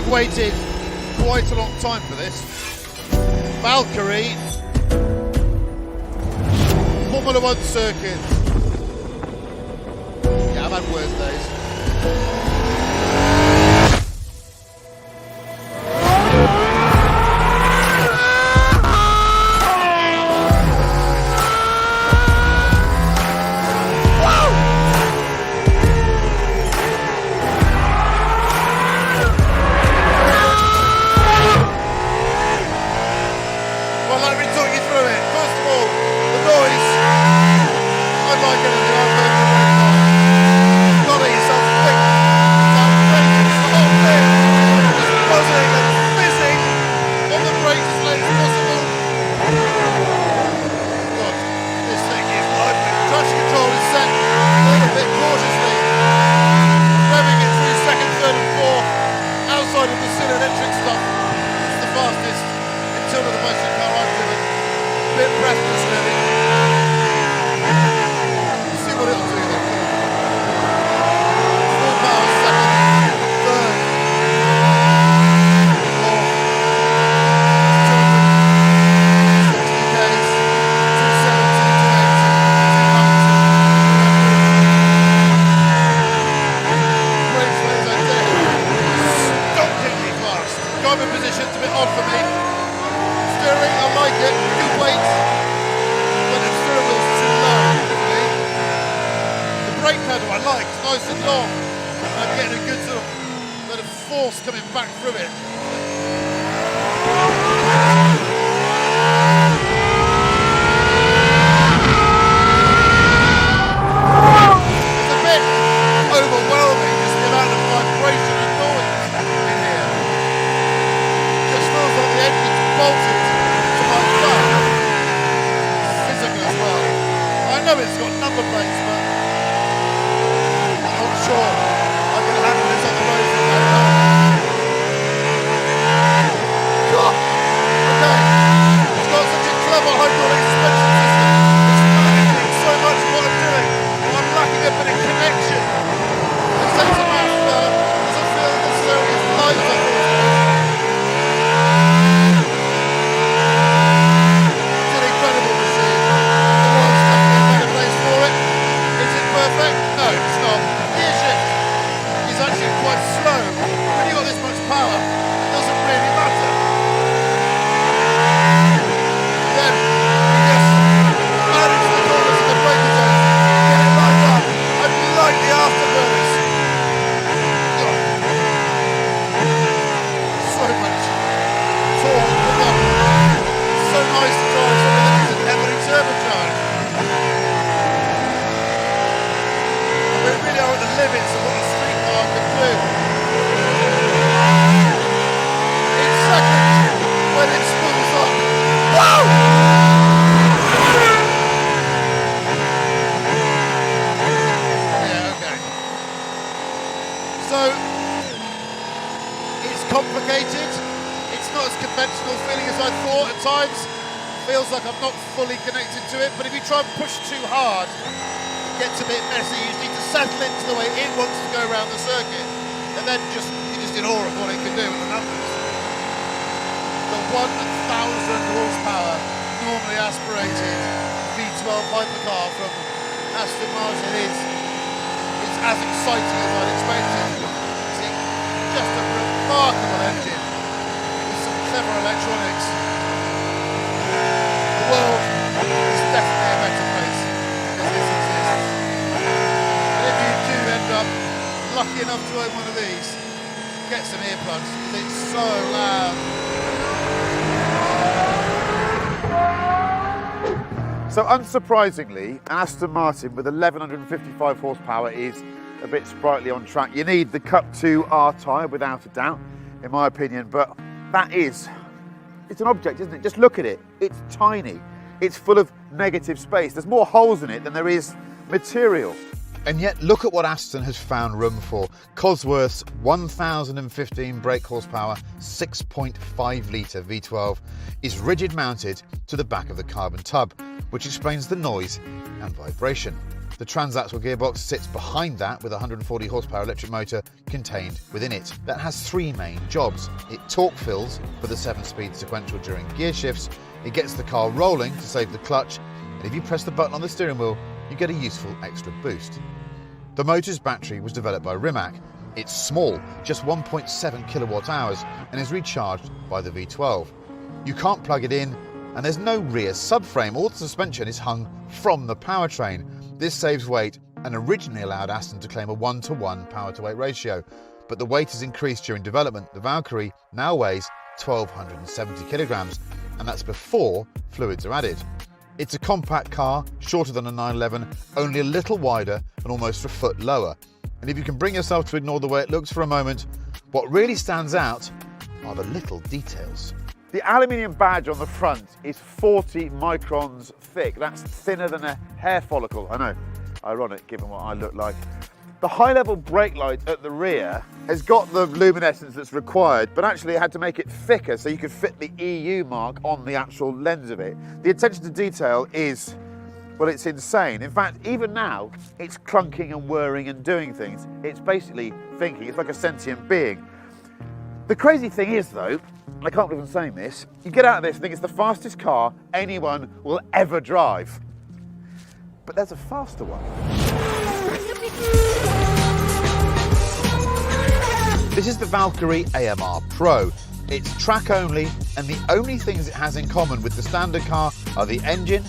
I've waited quite a long time for this. Valkyrie, Formula One circuit. Yeah, I've had worse days. Coming back through it. It's a bit overwhelming, just the amount of vibration and noise in here. Just feels like the engine's bolted to my thumb. Physical as well. I know it's got number plates, but I'm not sure I can handle this on the road for that long. Hydraulic suspension system. It's limiting so much of what I'm doing. I'm lacking a bit of connection. The sense of mass doesn't feel necessarily as light as I thought it would. It's an incredible machine. The world's definitely a better place for it. Is it perfect? No, it's not. Gear shift is actually quite slow. When you've got this much power, it doesn't really matter. Complicated. It's not as conventional feeling as I thought at times. Feels like I'm not fully connected to it, but if you try and push too hard, it gets a bit messy. You need to settle into the way it wants to go around the circuit, and then you're just in awe of what it can do with the numbers. The 1,000 horsepower, normally aspirated V12 hypercar from Aston Martin is as exciting as I'd expected. Just a remarkable engine with some clever electronics. The world is definitely a better place because this exists. And if you do end up lucky enough to own one of these, get some earplugs because it's so loud. So unsurprisingly, an Aston Martin with 1155 horsepower is a bit sprightly on track. You need the Cup 2R tyre without a doubt, in my opinion, but it's an object, isn't it? Just look at it. It's tiny. It's full of negative space. There's more holes in it than there is material. And yet look at what Aston has found room for. Cosworth's 1015 brake horsepower, 6.5 litre V12 is rigid mounted to the back of the carbon tub, which explains the noise and vibration. The transaxle gearbox sits behind that with a 140 horsepower electric motor contained within it. That has three main jobs. It torque fills for the 7-speed sequential during gear shifts, it gets the car rolling to save the clutch, and if you press the button on the steering wheel, you get a useful extra boost. The motor's battery was developed by Rimac. It's small, just 1.7 kilowatt hours, and is recharged by the V12. You can't plug it in, and there's no rear subframe. All the suspension is hung from the powertrain. This saves weight and originally allowed Aston to claim a 1-to-1 power-to-weight ratio, but the weight has increased during development. The Valkyrie now weighs 1,270 kilograms, and that's before fluids are added. It's a compact car, shorter than a 911, only a little wider and almost a foot lower. And if you can bring yourself to ignore the way it looks for a moment, what really stands out are the little details. The aluminium badge on the front is 40 microns thick. That's thinner than a hair follicle. I know, ironic given what I look like. The high-level brake light at the rear has got the luminescence that's required, but actually it had to make it thicker so you could fit the EU mark on the actual lens of it. The attention to detail is, well, it's insane. In fact, even now, it's clunking and whirring and doing things. It's basically thinking. It's like a sentient being. The crazy thing is, though, I can't believe I'm saying this, you get out of this and think it's the fastest car anyone will ever drive. But there's a faster one. This is the Valkyrie AMR Pro. It's track only, and the only things it has in common with the standard car are the engine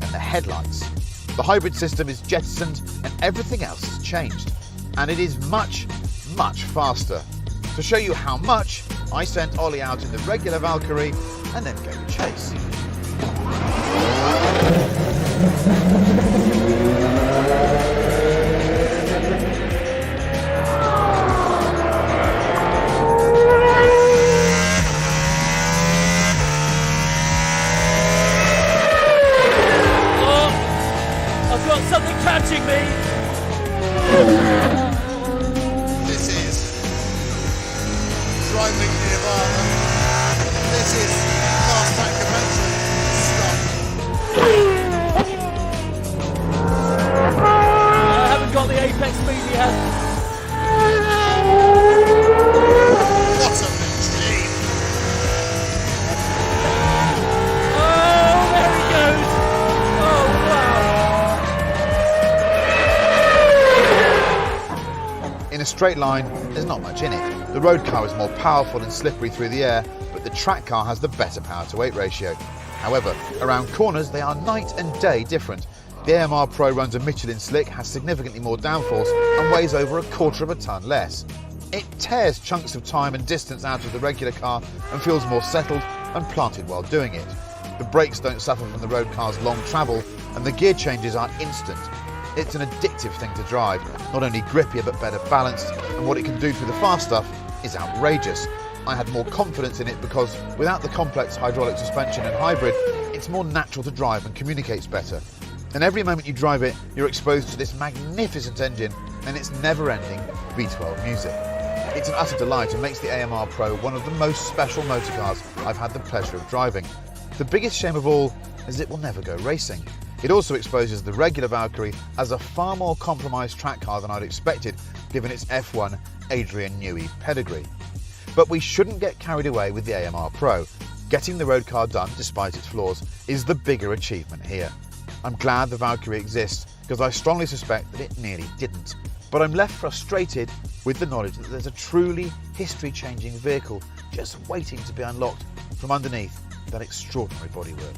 and the headlights. The hybrid system is jettisoned and everything else has changed. And it is much, much faster. To show you how much, I sent Ollie out in the regular Valkyrie and then gave chase. I've got something catching me! This is driving Nirvana. This is fast track convention stuff. I haven't got the apex speed he has. What a machine! Oh, there he goes! Oh, wow! In a straight line, there's not much in it. The road car is more powerful and slippery through the air, but the track car has the better power-to-weight ratio. However, around corners, they are night and day different. The AMR Pro runs a Michelin slick, has significantly more downforce, and weighs over 1/4 of a tonne less. It tears chunks of time and distance out of the regular car and feels more settled and planted while doing it. The brakes don't suffer from the road car's long travel, and the gear changes are instant. It's an addictive thing to drive, not only grippier but better balanced, and what it can do through the fast stuff is outrageous. I had more confidence in it because without the complex hydraulic suspension and hybrid, it's more natural to drive and communicates better. And every moment you drive it, you're exposed to this magnificent engine and its never-ending V12 music. It's an utter delight and makes the AMR Pro one of the most special motorcars I've had the pleasure of driving. The biggest shame of all is it will never go racing. It also exposes the regular Valkyrie as a far more compromised track car than I'd expected, given its F1 Adrian Newey pedigree. But we shouldn't get carried away with the AMR Pro. Getting the road car done, despite its flaws, is the bigger achievement here. I'm glad the Valkyrie exists, because I strongly suspect that it nearly didn't. But I'm left frustrated with the knowledge that there's a truly history-changing vehicle just waiting to be unlocked from underneath that extraordinary bodywork.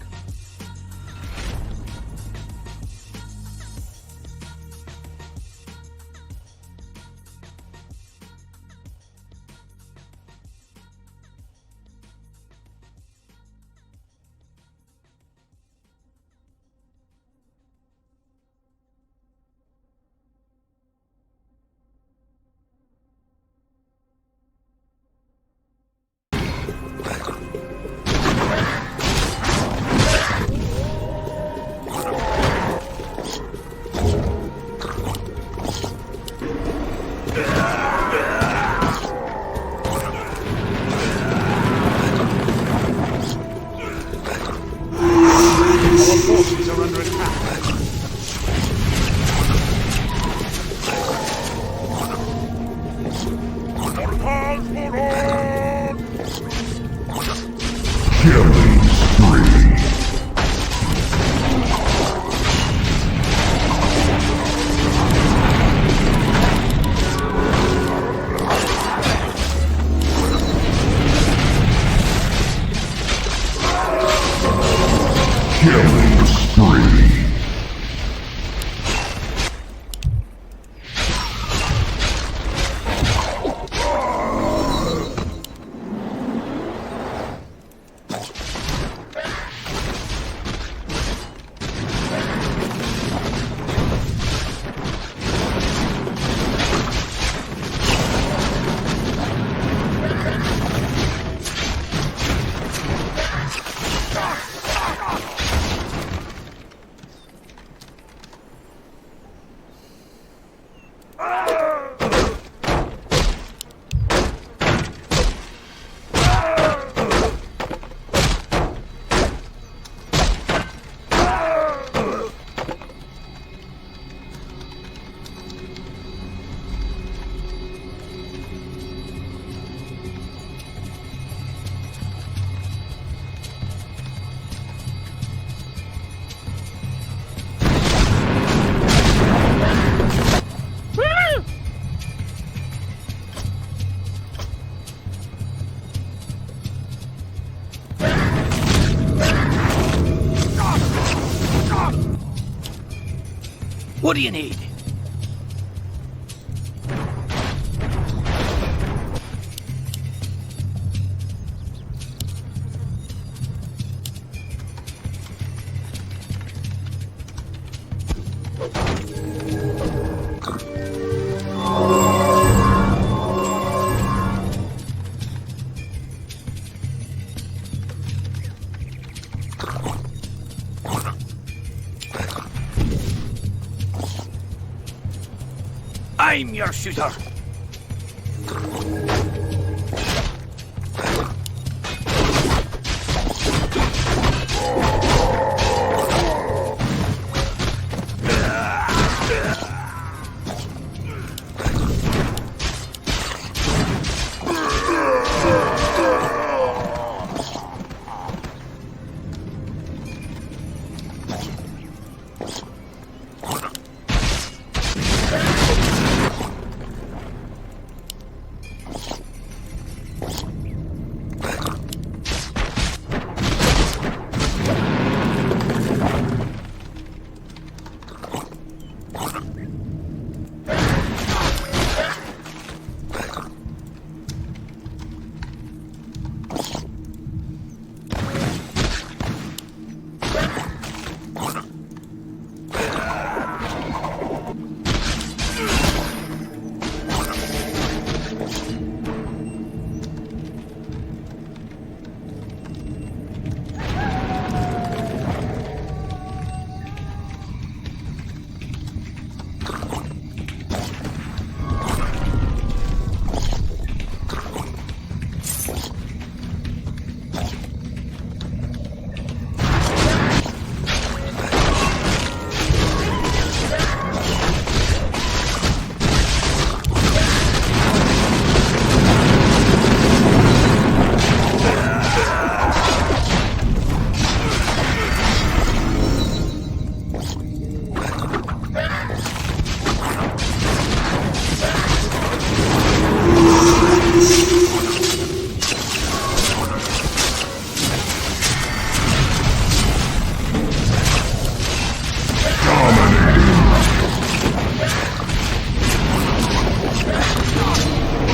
Killing spree. Killing spree. What do you need? I'm your shooter.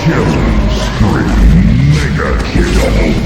Killing spree. Mega kill.